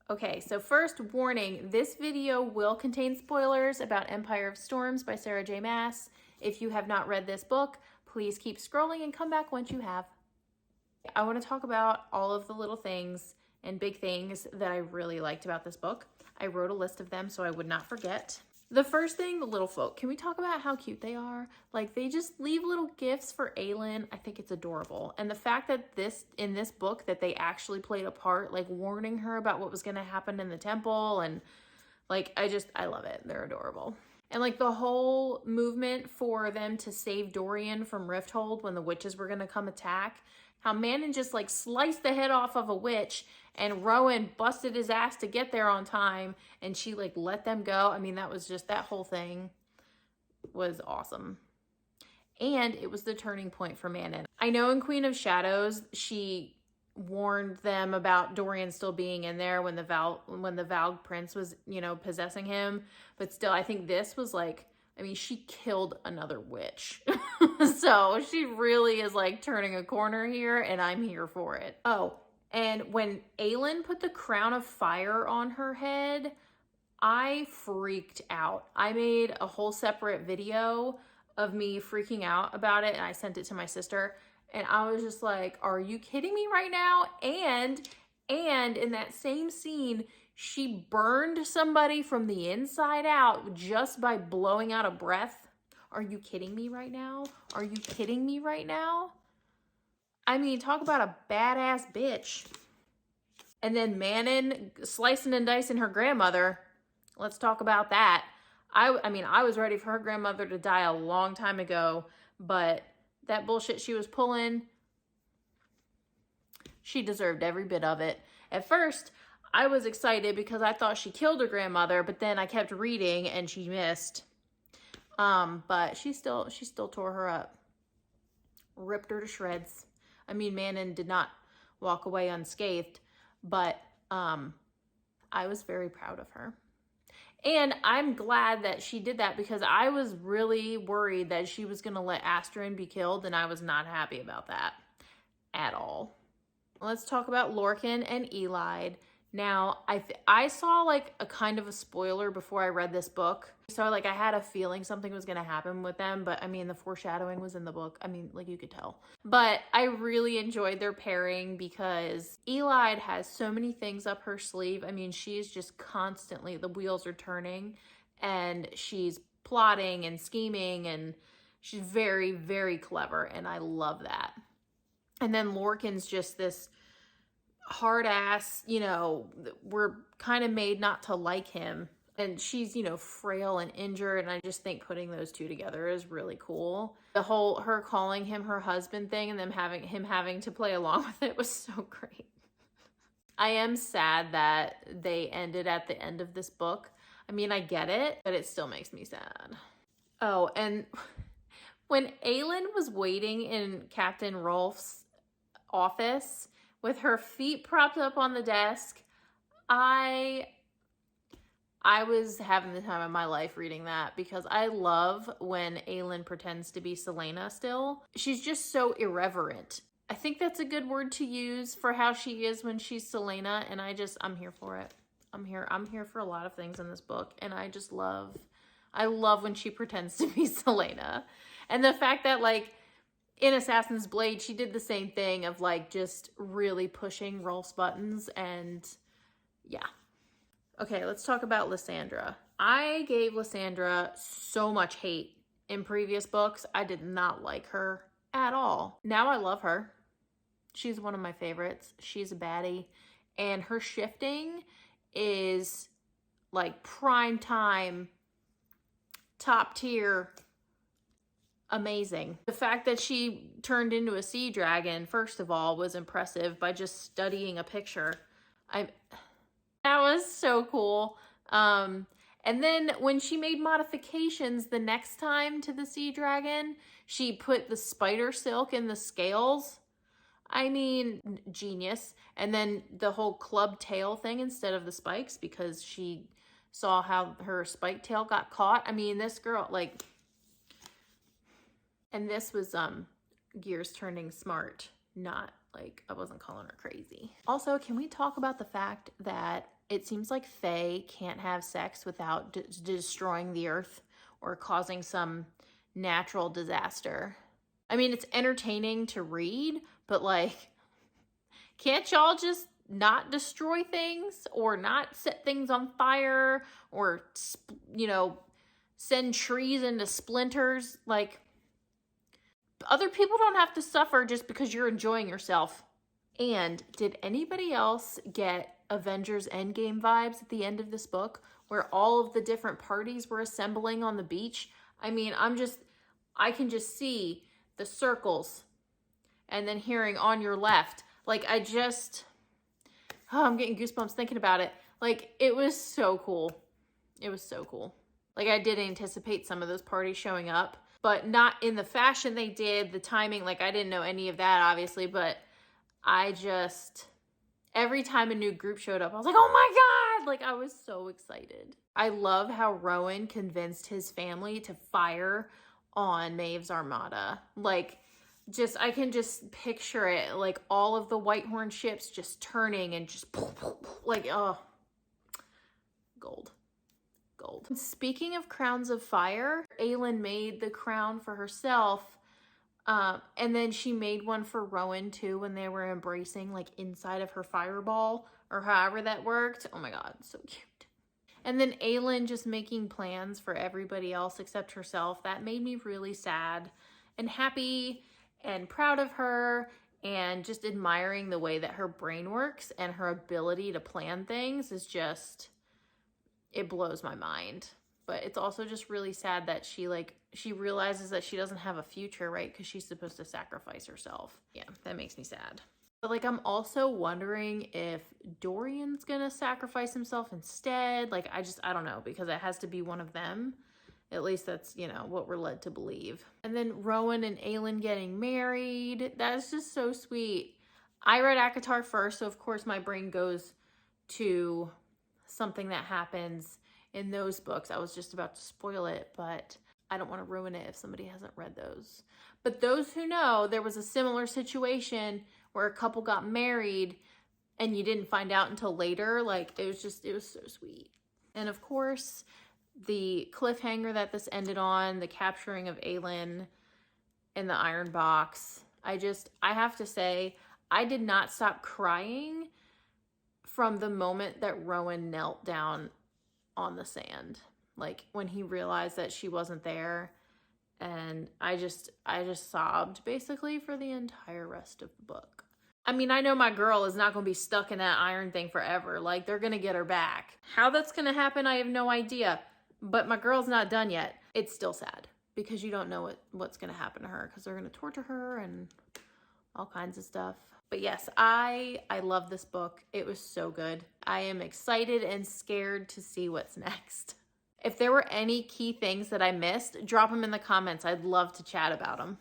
Okay, so first warning, this video will contain spoilers about Empire of Storms by Sarah J Maas. If you have not read this book, please keep scrolling and come back once you have. I want to talk about all of the little things and big things that I really liked about this book. I wrote a list of them so I would not forget. The first thing, the little folk. Can we talk about how cute they are? Like, they just leave little gifts for Aelin. I think it's adorable. And the fact that in this book that they actually played a part, like warning her about what was going to happen in the temple, and like, I love it. They're adorable. And like the whole movement for them to save Dorian from Rifthold when the witches were going to come attack, how Manon just like sliced the head off of a witch and Rowan busted his ass to get there on time and she like let them go. I mean, that was just, that whole thing was awesome. And it was the turning point for Manon. I know in Queen of Shadows, she warned them about Dorian still being in there when the Valg Prince was, you know, possessing him. But still, I think this was like, I mean, she killed another witch. So she really is like turning a corner here, and I'm here for it. Oh, and when Aelin put the crown of fire on her head, I freaked out. I made a whole separate video of me freaking out about it, and I sent it to my sister. And I was just like, are you kidding me right now? And in that same scene, she burned somebody from the inside out just by blowing out a breath. Are you kidding me right now? Are you kidding me right now? I mean, talk about a badass bitch. And then Manon slicing and dicing her grandmother. Let's talk about that. I mean, I was ready for her grandmother to die a long time ago, but that bullshit she was pulling, she deserved every bit of it. At first, I was excited because I thought she killed her grandmother, but then I kept reading and she missed. But she still tore her up. Ripped her to shreds. I mean, Manon did not walk away unscathed, but I was very proud of her. And I'm glad that she did that because I was really worried that she was going to let Astrid be killed, and I was not happy about that at all. Let's talk about Lorcan and Elide. Now, I saw like a kind of a spoiler before I read this book. So like I had a feeling something was going to happen with them, but I mean the foreshadowing was in the book. I mean, like you could tell. But I really enjoyed their pairing because Elide has so many things up her sleeve. I mean, she's just constantly, the wheels are turning and she's plotting and scheming and she's very, very clever and I love that. And then Lorcan's just this hard ass, you know, we're kind of made not to like him. And she's, you know, frail and injured. And I just think putting those two together is really cool. The whole, her calling him her husband thing and him having to play along with it was so great. I am sad that they ended at the end of this book. I mean, I get it, but it still makes me sad. Oh, and when Aelin was waiting in Captain Rolf's office with her feet propped up on the desk, I was having the time of my life reading that because I love when Aelin pretends to be Celaena still. She's just so irreverent. I think that's a good word to use for how she is when she's Celaena, and I'm here for it. I'm here for a lot of things in this book, and I love when she pretends to be Celaena. And the fact that like in Assassin's Blade, she did the same thing of like just really pushing Rolf's buttons, and yeah. Okay, let's talk about Lysandra. I gave Lysandra so much hate in previous books. I did not like her at all. Now I love her. She's one of my favorites. She's a baddie. And her shifting is like prime time, top tier, amazing. The fact that she turned into a sea dragon, first of all, was impressive by just studying a picture. That was so cool. And then when she made modifications the next time to the sea dragon, she put the spider silk in the scales. I mean, genius. And then the whole club tail thing instead of the spikes because she saw how her spike tail got caught. I mean, this girl, like, and this was Gears turning smart, not like, I wasn't calling her crazy. Also, can we talk about the fact that it seems like Fae can't have sex without destroying the earth or causing some natural disaster. I mean, it's entertaining to read, but like, can't y'all just not destroy things or not set things on fire or, you know, send trees into splinters? Like, other people don't have to suffer just because you're enjoying yourself. And did anybody else get Avengers Endgame vibes at the end of this book where all of the different parties were assembling on the beach? I mean, I can just see the circles and then hearing on your left. Like, I'm getting goosebumps thinking about it. Like, it was so cool. It was so cool. Like, I did anticipate some of those parties showing up, but not in the fashion they did, the timing. Like, I didn't know any of that, obviously, but every time a new group showed up, I was like, oh my God! Like, I was so excited. I love how Rowan convinced his family to fire on Maeve's armada. Like, I can just picture it, like all of the Whitehorn ships just turning and just like, oh, gold. Speaking of crowns of fire, Aelin made the crown for herself, and then she made one for Rowan too when they were embracing, like inside of her fireball or however that worked. Oh my God, so cute. And then Aelin just making plans for everybody else except herself. That made me really sad and happy and proud of her, and just admiring the way that her brain works and her ability to plan things is just, it blows my mind. But it's also just really sad that she realizes that she doesn't have a future, right? Because she's supposed to sacrifice herself. Yeah, that makes me sad. But like, I'm also wondering if Dorian's gonna sacrifice himself instead. Like, I don't know, because it has to be one of them. At least that's, you know, what we're led to believe. And then Rowan and Aelin getting married. That's just so sweet. I read ACOTAR first, so of course my brain goes to something that happens in those books. I was just about to spoil it, but I don't want to ruin it if somebody hasn't read those. But those who know, there was a similar situation where a couple got married and you didn't find out until later. Like, it was so sweet. And of course, the cliffhanger that this ended on, the capturing of Aelin in the iron box. I have to say, I did not stop crying from the moment that Rowan knelt down on the sand. Like, when he realized that she wasn't there, and I just sobbed basically for the entire rest of the book. I mean, I know my girl is not going to be stuck in that iron thing forever. Like, they're going to get her back. How that's going to happen, I have no idea. But my girl's not done yet. It's still sad because you don't know what's going to happen to her, because they're going to torture her and all kinds of stuff. But yes, I love this book. It was so good. I am excited and scared to see what's next. If there were any key things that I missed, drop them in the comments. I'd love to chat about them.